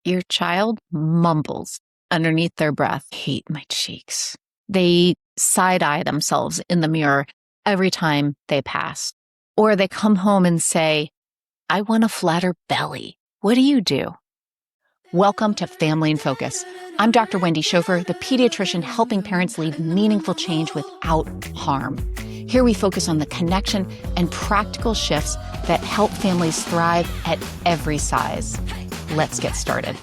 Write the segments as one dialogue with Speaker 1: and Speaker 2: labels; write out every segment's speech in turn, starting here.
Speaker 1: Your child mumbles underneath their breath, "Hate my cheeks." They side-eye themselves in the mirror every time they pass. Or they come home and say, "I want a flatter belly." What do you do? Welcome to Family in Focus. I'm Dr. Wendy Schofer, the pediatrician helping parents lead meaningful change without harm. Here we focus on the connection and practical shifts that help families thrive at every size. Let's get started.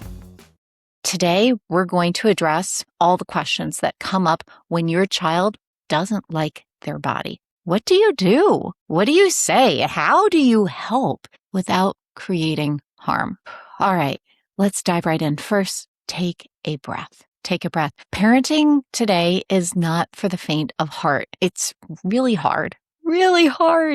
Speaker 1: Today, we're going to address all the questions that come up when your child doesn't like their body. What do you do? What do you say? How do you help without creating harm? All right, let's dive right in. First, take a breath. Take a breath. Parenting today is not for the faint of heart. It's really hard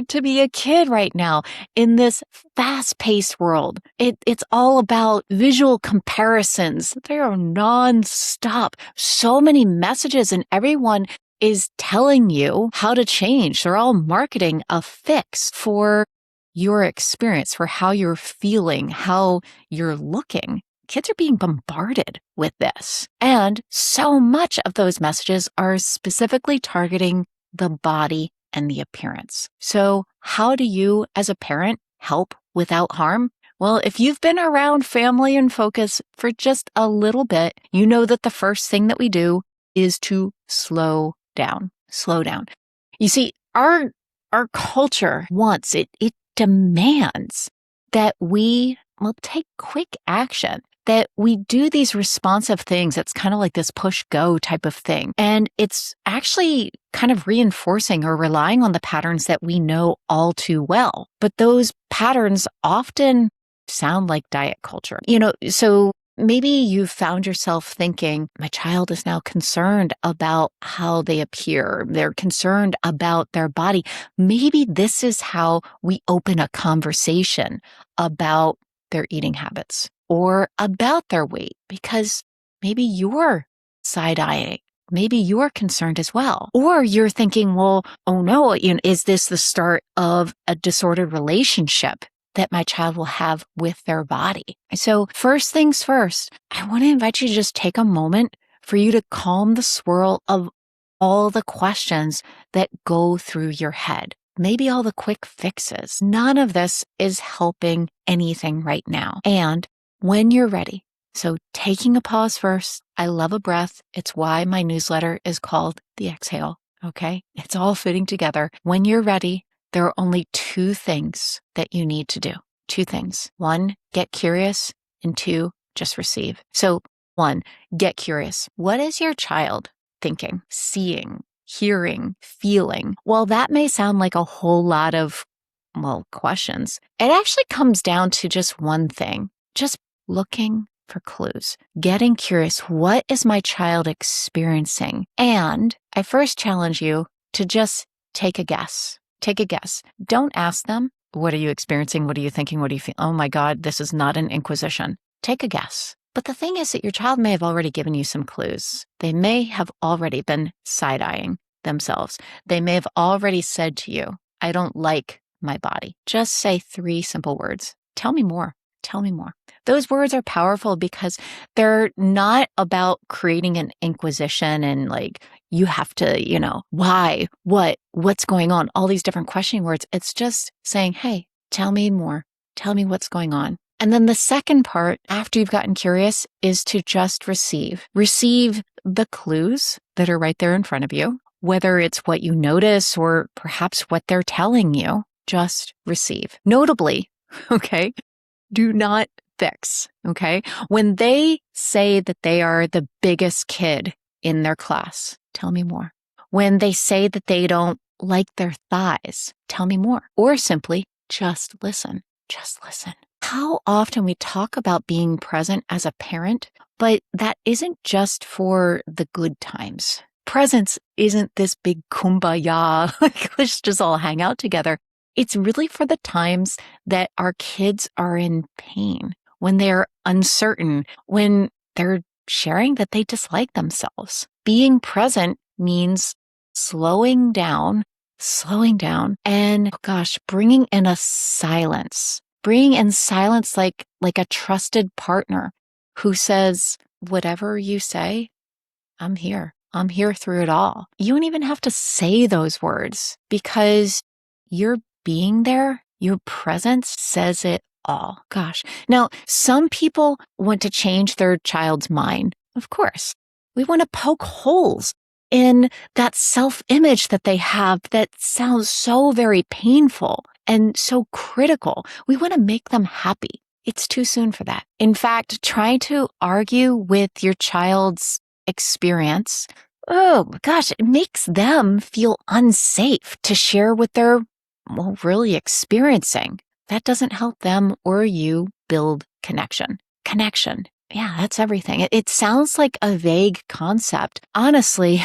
Speaker 1: to be a kid right now in this fast-paced world. It's all about visual comparisons. They are nonstop. So many messages, and everyone is telling you how to change. They're all marketing a fix for your experience, for how you're feeling, how you're looking. Kids are being bombarded with this. And so much of those messages are specifically targeting the body and the appearance. So how do you, as a parent, help without harm? Well, if you've been around Family in Focus for just a little bit, you know that the first thing that we do is to slow down. Slow down. You see, our culture wants it demands that we take quick action, that we do these responsive things. It's kind of like this push-go type of thing. And it's actually kind of reinforcing or relying on the patterns that we know all too well. But those patterns often sound like diet culture. So maybe you found yourself thinking, my child is now concerned about how they appear. They're concerned about their body. Maybe this is how we open a conversation about their eating habits or about their weight, because maybe you're side-eyeing. Maybe you're concerned as well. Or you're thinking, well, oh no, is this the start of a disordered relationship that my child will have with their body? So first things first, I want to invite you to just take a moment for you to calm the swirl of all the questions that go through your head. Maybe all the quick fixes. None of this is helping anything right now. And when you're ready, so taking a pause first, I love a breath. It's why my newsletter is called The Exhale, okay? It's all fitting together. When you're ready, there are only two things that you need to do. Two things. One, get curious, and two, just receive. So one, get curious. What is your child thinking, seeing, hearing, feeling? Well, that may sound like a whole lot of, questions. It actually comes down to just one thing, just looking for clues, getting curious. What is my child experiencing? And I first challenge you to just take a guess. Take a guess. Don't ask them, what are you experiencing? What are you thinking? What do you feel? Oh my God, this is not an inquisition. Take a guess. But the thing is that your child may have already given you some clues. They may have already been side-eyeing themselves. They may have already said to you, I don't like my body. Just say 3 simple words. Tell me more. Tell me more. Those words are powerful because they're not about creating an inquisition and you have to, why, what's going on? All these different questioning words. It's just saying, hey, tell me more. Tell me what's going on. And then the second part, after you've gotten curious, is to just receive. Receive the clues that are right there in front of you, whether it's what you notice or perhaps what they're telling you. Just receive. Notably, okay, do not fix, okay? When they say that they are the biggest kid in their class, tell me more. When they say that they don't like their thighs, tell me more. Or simply, just listen. Just listen. How often we talk about being present as a parent, but that isn't just for the good times. Presence isn't this big kumbaya, let's just all hang out together. It's really for the times that our kids are in pain, when they're uncertain, when they're sharing that they dislike themselves. Being present means slowing down, and bringing in a silence. Bringing in silence like a trusted partner who says, whatever you say, I'm here. I'm here through it all. You don't even have to say those words because your being there, your presence says it all. Gosh. Now, some people want to change their child's mind. Of course, we want to poke holes in that self-image that they have that sounds so very painful and so critical. We want to make them happy. It's too soon for that. In fact, trying to argue with your child's experience, oh gosh, it makes them feel unsafe to share what they're, well, really experiencing. That doesn't help them or you build connection. Connection. Yeah, that's everything. It sounds like a vague concept. Honestly,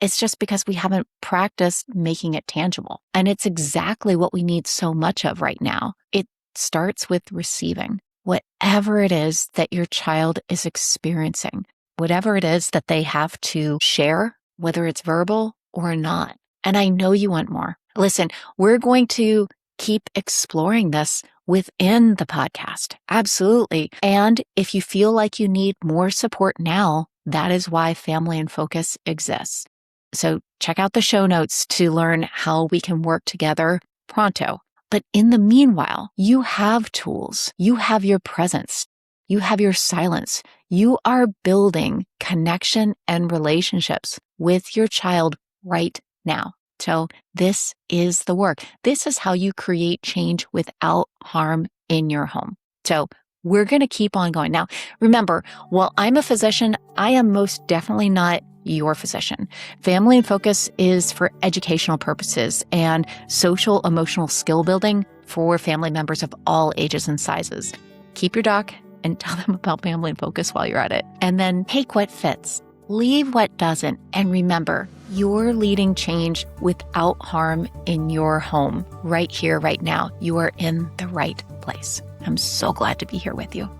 Speaker 1: it's just because we haven't practiced making it tangible. And it's exactly what we need so much of right now. It starts with receiving whatever it is that your child is experiencing, whatever it is that they have to share, whether it's verbal or not. And I know you want more. Listen, we're going to keep exploring this within the podcast. Absolutely. And if you feel like you need more support now, that is why Family in Focus exists. So check out the show notes to learn how we can work together pronto. But in the meanwhile, you have tools, you have your presence, you have your silence. You are building connection and relationships with your child right now. So this is the work. This is how you create change without harm in your home. So we're going to keep on going. Now, remember, while I'm a physician, I am most definitely not your physician. Family in Focus is for educational purposes and social emotional skill building for family members of all ages and sizes. Keep your doc and tell them about Family in Focus while you're at it. And then take what fits, leave what doesn't. And remember, you're leading change without harm in your home. Right here, right now, you are in the right place. I'm so glad to be here with you.